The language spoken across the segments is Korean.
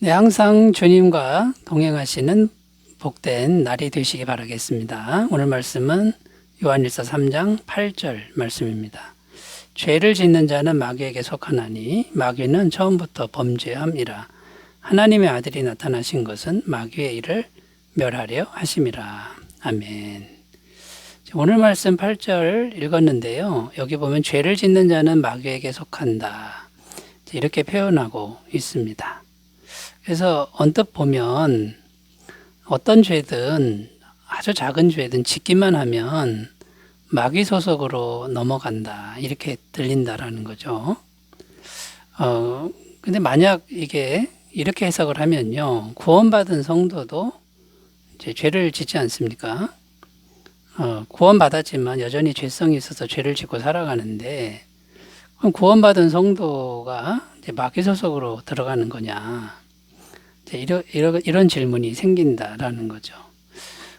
네, 항상 주님과 동행하시는 복된 날이 되시기 바라겠습니다. 오늘 말씀은 요한일서 3장 8절 말씀입니다. 죄를 짓는 자는 마귀에게 속하나니 마귀는 처음부터 범죄함이라. 하나님의 아들이 나타나신 것은 마귀의 일을 멸하려 하심이라. 아멘. 오늘 말씀 8절 읽었는데요. 여기 보면 죄를 짓는 자는 마귀에게 속한다, 이렇게 표현하고 있습니다. 그래서 언뜻 보면 어떤 죄든, 아주 작은 죄든 짓기만 하면 마귀 소속으로 넘어간다, 이렇게 들린다라는 거죠. 근데 만약 이게 이렇게 해석을 하면요, 구원받은 성도도 이제 죄를 짓지 않습니까? 구원받았지만 여전히 죄성이 있어서 죄를 짓고 살아가는데, 그럼 구원받은 성도가 이제 마귀 소속으로 들어가는 거냐? 이런 질문이 생긴다라는 거죠.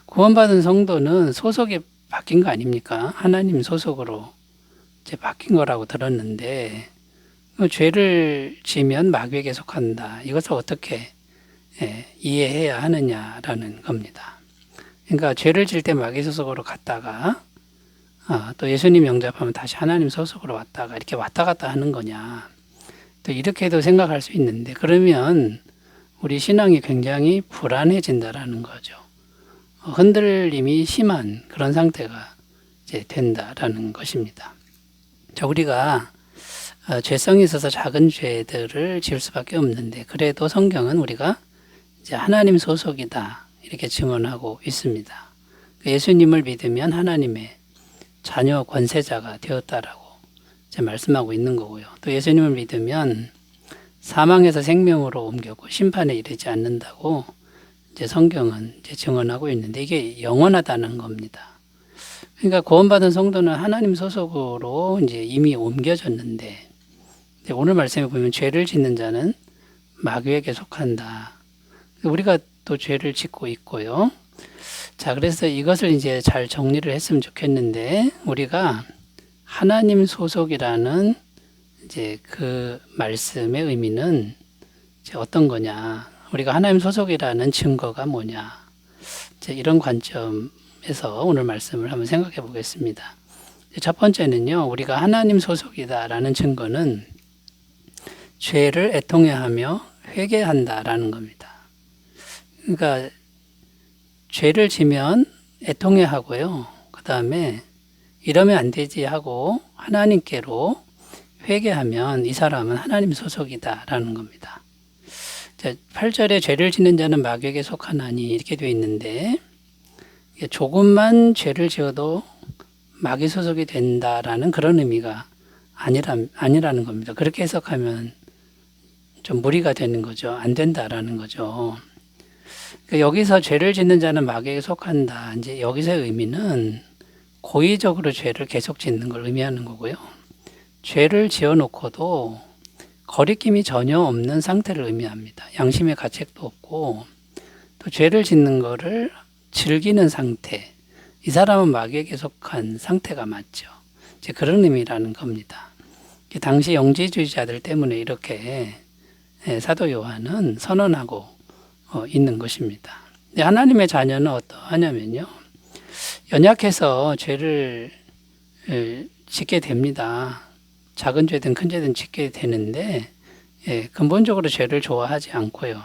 구원받은 성도는 소속이 바뀐 거 아닙니까? 하나님 소속으로 이제 바뀐 거라고 들었는데, 죄를 지면 마귀에게 속한다, 이것을 어떻게 이해해야 하느냐라는 겁니다. 그러니까 죄를 질 때 마귀 소속으로 갔다가 또 예수님 영접하면 다시 하나님 소속으로 왔다가 이렇게 왔다 갔다 하는 거냐, 또 이렇게도 생각할 수 있는데, 그러면 우리 신앙이 굉장히 불안해진다라는 거죠. 흔들림이 심한 그런 상태가 이제 된다라는 것입니다. 우리가 죄성이 있어서 작은 죄들을 지을 수밖에 없는데, 그래도 성경은 우리가 이제 하나님 소속이다, 이렇게 증언하고 있습니다. 예수님을 믿으면 하나님의 자녀 권세자가 되었다라고 이제 말씀하고 있는 거고요. 또 예수님을 믿으면 사망에서 생명으로 옮겼고 심판에 이르지 않는다고 이제 성경은 이제 증언하고 있는데, 이게 영원하다는 겁니다. 그러니까 구원받은 성도는 하나님 소속으로 이제 이미 옮겨졌는데, 오늘 말씀에 보면 죄를 짓는 자는 마귀에게 속한다. 우리가 또 죄를 짓고 있고요. 자, 그래서 이것을 이제 잘 정리를 했으면 좋겠는데, 우리가 하나님 소속이라는 이제 그 말씀의 의미는 이제 어떤 거냐, 우리가 하나님 소속이라는 증거가 뭐냐, 이제 이런 관점에서 오늘 말씀을 한번 생각해 보겠습니다. 첫 번째는요, 우리가 하나님 소속이다라는 증거는 죄를 애통해하며 회개한다라는 겁니다. 그러니까 죄를 지면 애통해하고요, 그 다음에 이러면 안 되지 하고 하나님께로 회개하면 이 사람은 하나님 소속이다라는 겁니다. 8절에 죄를 짓는 자는 마귀에게 속하나니 이렇게 되어 있는데, 조금만 죄를 지어도 마귀 소속이 된다라는 그런 의미가 아니라는 겁니다. 그렇게 해석하면 좀 무리가 되는 거죠. 안 된다라는 거죠. 여기서 죄를 짓는 자는 마귀에게 속한다, 이제 여기서의 의미는 고의적으로 죄를 계속 짓는 걸 의미하는 거고요. 죄를 지어놓고도 거리낌이 전혀 없는 상태를 의미합니다. 양심의 가책도 없고, 또 죄를 짓는 거를 즐기는 상태, 이 사람은 마귀에게 속한 상태가 맞죠. 이제 그런 의미라는 겁니다. 당시 영지주의자들 때문에 이렇게 사도 요한은 선언하고 있는 것입니다. 하나님의 자녀는 어떠하냐면요, 연약해서 죄를 짓게 됩니다. 작은 죄든 큰 죄든 짓게 되는데, 근본적으로 죄를 좋아하지 않고요.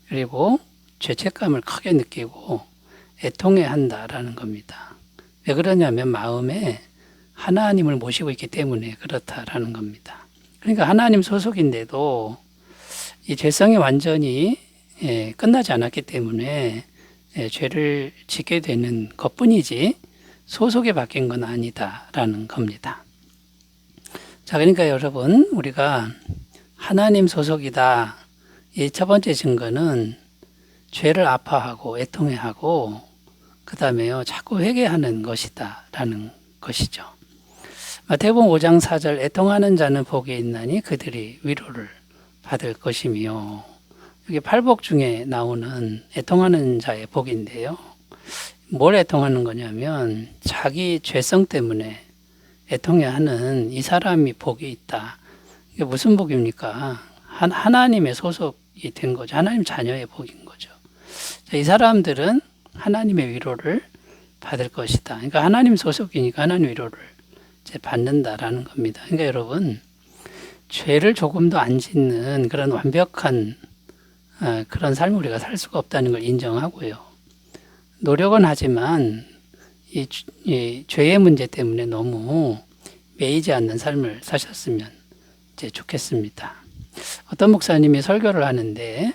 그리고 죄책감을 크게 느끼고 애통해 한다라는 겁니다. 왜 그러냐면 마음에 하나님을 모시고 있기 때문에 그렇다라는 겁니다. 그러니까 하나님 소속인데도 이 죄성이 완전히 끝나지 않았기 때문에 죄를 짓게 되는 것뿐이지 소속이 바뀐 건 아니다라는 겁니다. 자, 그러니까 여러분, 우리가 하나님 소속이다, 이 첫 번째 증거는 죄를 아파하고 애통해하고 그 다음에요, 자꾸 회개하는 것이다 라는 것이죠. 마태복음 5장 4절, 애통하는 자는 복이 있나니 그들이 위로를 받을 것이며, 여기 팔복 중에 나오는 애통하는 자의 복인데요, 뭘 애통하는 거냐면 자기 죄성 때문에 애통해하는 이 사람이 복이 있다. 이게 무슨 복입니까? 하나님의 소속 된 거죠. 하나님 자녀의 복인 거죠. 자, 이 사람들은 하나님의 위로를 받을 것이다. 그러니까 하나님 소속이니까 하나님 위로를 이제 받는다라는 겁니다. 그러니까 여러분, 죄를 조금도 안 짓는 그런 완벽한 그런 삶을 우리가 살 수가 없다는 걸 인정하고요. 노력은 하지만 이 죄의 문제 때문에 너무 매이지 않는 삶을 사셨으면 이제 좋겠습니다. 어떤 목사님이 설교를 하는데,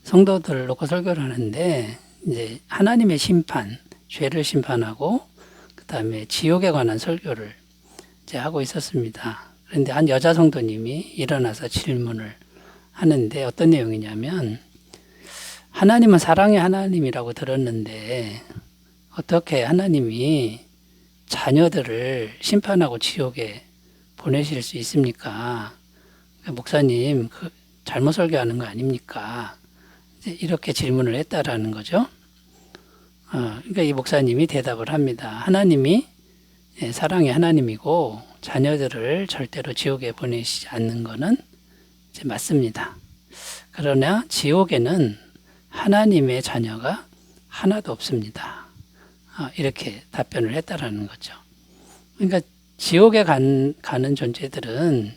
성도들을 놓고 설교를 하는데, 이제 하나님의 심판, 죄를 심판하고 그 다음에 지옥에 관한 설교를 이제 하고 있었습니다. 그런데 한 여자 성도님이 일어나서 질문을 하는데 어떤 내용이냐면, 하나님은 사랑의 하나님이라고 들었는데 어떻게 하나님이 자녀들을 심판하고 지옥에 보내실 수 있습니까? 목사님, 잘못 설교하는 거 아닙니까? 이렇게 질문을 했다라는 거죠. 그러니까 이 목사님이 대답을 합니다. 하나님이 사랑의 하나님이고 자녀들을 절대로 지옥에 보내시지 않는 것은 이제 맞습니다. 그러나 지옥에는 하나님의 자녀가 하나도 없습니다. 이렇게 답변을 했다라는 거죠. 그러니까 지옥에 가는 존재들은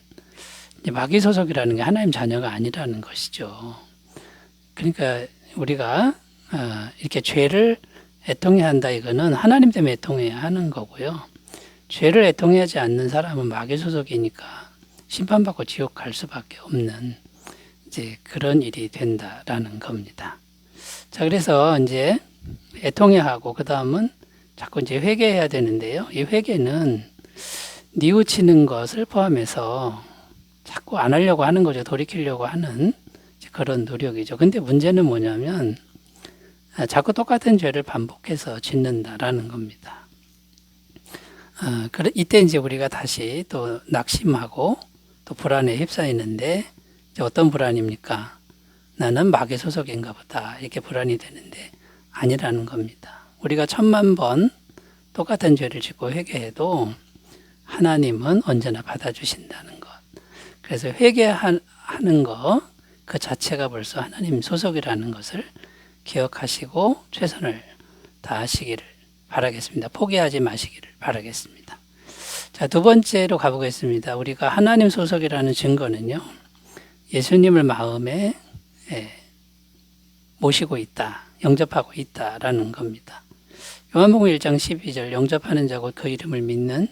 마귀 소속이라는 게 하나님 자녀가 아니라는 것이죠. 그러니까 우리가 이렇게 죄를 애통해야 한다, 이거는 하나님 때문에 애통해야 하는 거고요. 죄를 애통하지 않는 사람은 마귀 소속이니까 심판받고 지옥 갈 수밖에 없는 이제 그런 일이 된다라는 겁니다. 자, 그래서 이제 애통해야 하고 그 다음은 자꾸 이제 회개해야 되는데요. 이 회개는 뉘우치는 것을 포함해서 자꾸 안 하려고 하는 거죠. 돌이키려고 하는 그런 노력이죠. 근데 문제는 뭐냐면 자꾸 똑같은 죄를 반복해서 짓는다라는 겁니다. 이때 이제 우리가 다시 또 낙심하고 또 불안에 휩싸이는데, 이제 어떤 불안입니까? 나는 마귀 소속인가 보다, 이렇게 불안이 되는데 아니라는 겁니다. 우리가 1000만 번 똑같은 죄를 짓고 회개해도 하나님은 언제나 받아주신다는 것. 그래서 회개하는 것 그 자체가 벌써 하나님 소속이라는 것을 기억하시고 최선을 다하시기를 바라겠습니다. 포기하지 마시기를 바라겠습니다. 자, 두 번째로 가보겠습니다. 우리가 하나님 소속이라는 증거는요, 예수님을 마음에 모시고 있다, 영접하고 있다라는 겁니다. 요한복음 1장 12절, 영접하는 자 곧 그 이름을 믿는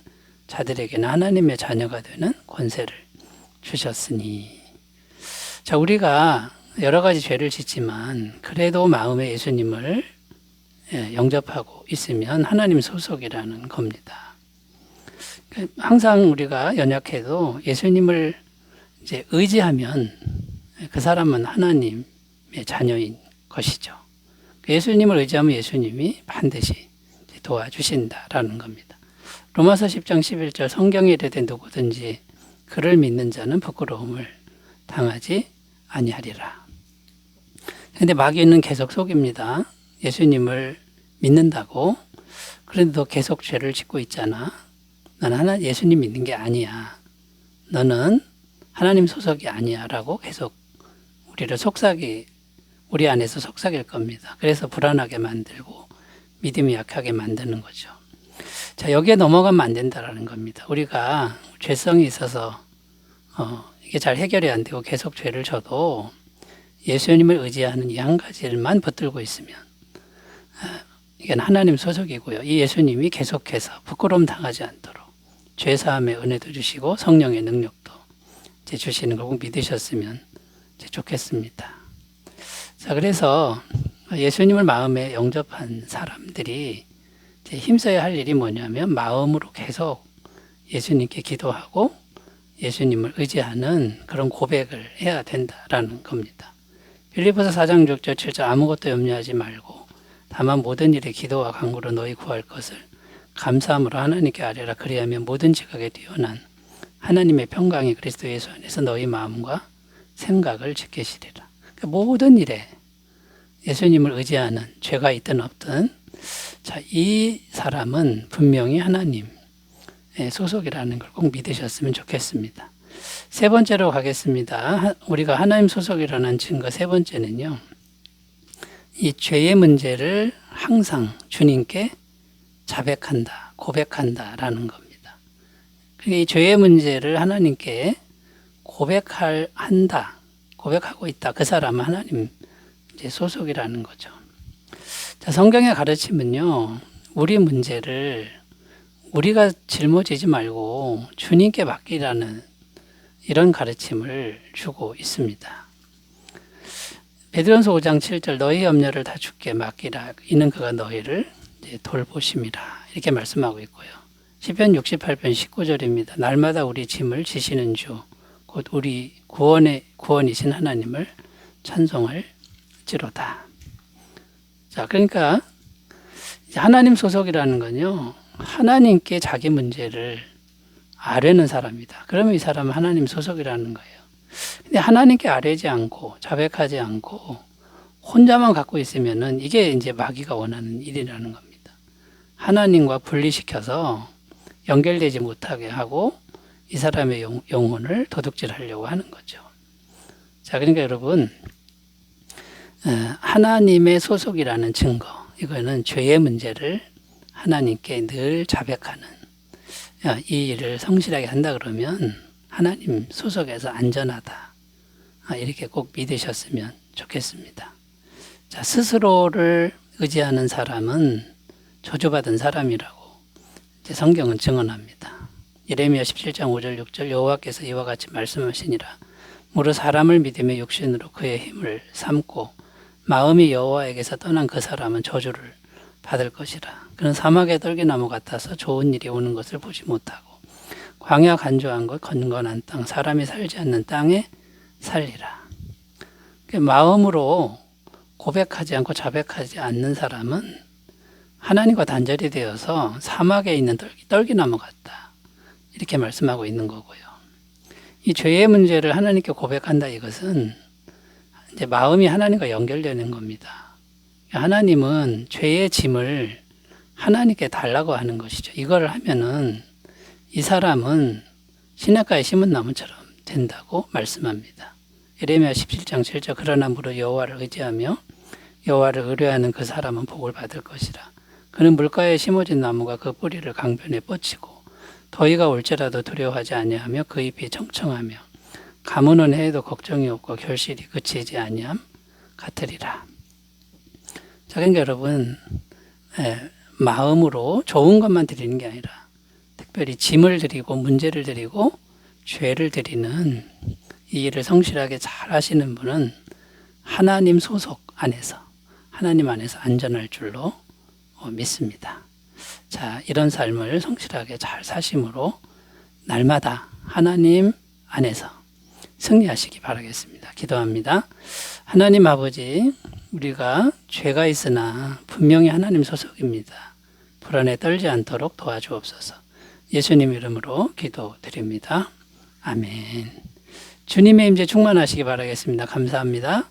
자들에게는 하나님의 자녀가 되는 권세를 주셨으니. 자, 우리가 여러 가지 죄를 짓지만 그래도 마음에 예수님을 영접하고 있으면 하나님 소속이라는 겁니다. 항상 우리가 연약해도 예수님을 이제 의지하면 그 사람은 하나님의 자녀인 것이죠. 예수님을 의지하면 예수님이 반드시 도와주신다라는 겁니다. 로마서 10장 11절, 성경에 이르되 누구든지 그를 믿는 자는 부끄러움을 당하지 아니하리라. 그런데 마귀는 계속 속입니다. 예수님을 믿는다고, 그런데 너 계속 죄를 짓고 있잖아. 너는 예수님 믿는 게 아니야. 너는 하나님 소속이 아니야 라고 계속 우리를 우리 안에서 속삭일 겁니다. 그래서 불안하게 만들고 믿음이 약하게 만드는 거죠. 자, 여기에 넘어가면 안 된다라는 겁니다. 우리가 죄성이 있어서 이게 잘 해결이 안 되고 계속 죄를 져도 예수님을 의지하는 이 한 가지를만 붙들고 있으면 이건 하나님 소속이고요. 이 예수님이 계속해서 부끄러움 당하지 않도록 죄사함의 은혜도 주시고 성령의 능력도 이제 주시는 걸 꼭 믿으셨으면 이제 좋겠습니다. 자, 그래서 예수님을 마음에 영접한 사람들이 이제 힘써야 할 일이 뭐냐면 마음으로 계속 예수님께 기도하고 예수님을 의지하는 그런 고백을 해야 된다라는 겁니다. 빌립보서 4장 6절 7절, 아무것도 염려하지 말고 다만 모든 일에 기도와 간구로 너희 구할 것을 감사함으로 하나님께 아뢰라. 그리하면 모든 지각에 뛰어난 하나님의 평강이 그리스도 예수 안에서 너희 마음과 생각을 지키시리라. 그러니까 모든 일에 예수님을 의지하는, 죄가 있든 없든, 자, 이 사람은 분명히 하나님의 소속이라는 걸 꼭 믿으셨으면 좋겠습니다. 세 번째로 가겠습니다. 우리가 하나님 소속이라는 증거 세 번째는요. 이 죄의 문제를 항상 주님께 자백한다, 고백한다라는 겁니다. 그러니까 이 죄의 문제를 하나님께 고백하고 있다. 그 사람은 하나님 이제 소속이라는 거죠. 자, 성경의 가르침은요, 우리 문제를 우리가 짊어지지 말고 주님께 맡기라는 이런 가르침을 주고 있습니다. 베드로전서 5장 7절 너희 염려를 다 주께 맡기라 이는 그가 너희를 돌보심이라 이렇게 말씀하고 있고요. 시편 68편 19절입니다. 날마다 우리 짐을 지시는 주 곧 우리 구원이신 하나님을 찬송할지로다. 자, 그러니까 하나님 소속이라는 건요, 하나님께 자기 문제를 아뢰는 사람이다. 그러면 이 사람은 하나님 소속이라는 거예요. 근데 하나님께 아뢰지 않고 자백하지 않고 혼자만 갖고 있으면은 이게 이제 마귀가 원하는 일이라는 겁니다. 하나님과 분리시켜서 연결되지 못하게 하고 이 사람의 영혼을 도둑질하려고 하는 거죠. 자, 그러니까 여러분, 하나님의 소속이라는 증거, 이거는 죄의 문제를 하나님께 늘 자백하는 이 일을 성실하게 한다 그러면 하나님 소속에서 안전하다. 이렇게 꼭 믿으셨으면 좋겠습니다. 자, 스스로를 의지하는 사람은 저주받은 사람이라고 이제 성경은 증언합니다. 예레미야 17장 5절 6절 여호와께서 이와 같이 말씀하시니라. 무릇 사람을 믿음의 육신으로 그의 힘을 삼고 마음이 여호와에게서 떠난 그 사람은 저주를 받을 것이라. 그는 사막의 떨기나무 같아서 좋은 일이 오는 것을 보지 못하고 광야 간조한 것 건건한 땅 사람이 살지 않는 땅에 살리라. 마음으로 고백하지 않고 자백하지 않는 사람은 하나님과 단절이 되어서 사막에 있는 떨기나무 같다. 이렇게 말씀하고 있는 거고요. 이 죄의 문제를 하나님께 고백한다 이것은 이제 마음이 하나님과 연결되는 겁니다. 하나님은 죄의 짐을 하나님께 달라고 하는 것이죠. 이걸 하면은 이 사람은 시냇가에 심은 나무처럼 된다고 말씀합니다. 예레미야 17장 7절 그러나 무릇 여호와를 의지하며 여호와를 의뢰하는 그 사람은 복을 받을 것이라. 그는 물가에 심어진 나무가 그 뿌리를 강변에 뻗치고 더위가 올지라도 두려워하지 아니하며 그 잎이 청청하며 가뭄은 해에도 걱정이 없고 결실이 그치지 아니함 같으리라. 자, 그러니까 여러분 마음으로 좋은 것만 드리는 게 아니라 특별히 짐을 드리고 문제를 드리고 죄를 드리는 이 일을 성실하게 잘 하시는 분은 하나님 소속 안에서 하나님 안에서 안전할 줄로 믿습니다. 자, 이런 삶을 성실하게 잘 사심으로 날마다 하나님 안에서 승리하시기 바라겠습니다. 기도합니다. 하나님 아버지, 우리가 죄가 있으나 분명히 하나님 소속입니다. 불안에 떨지 않도록 도와주옵소서. 예수님 이름으로 기도드립니다. 아멘. 주님의 임재 충만하시기 바라겠습니다. 감사합니다.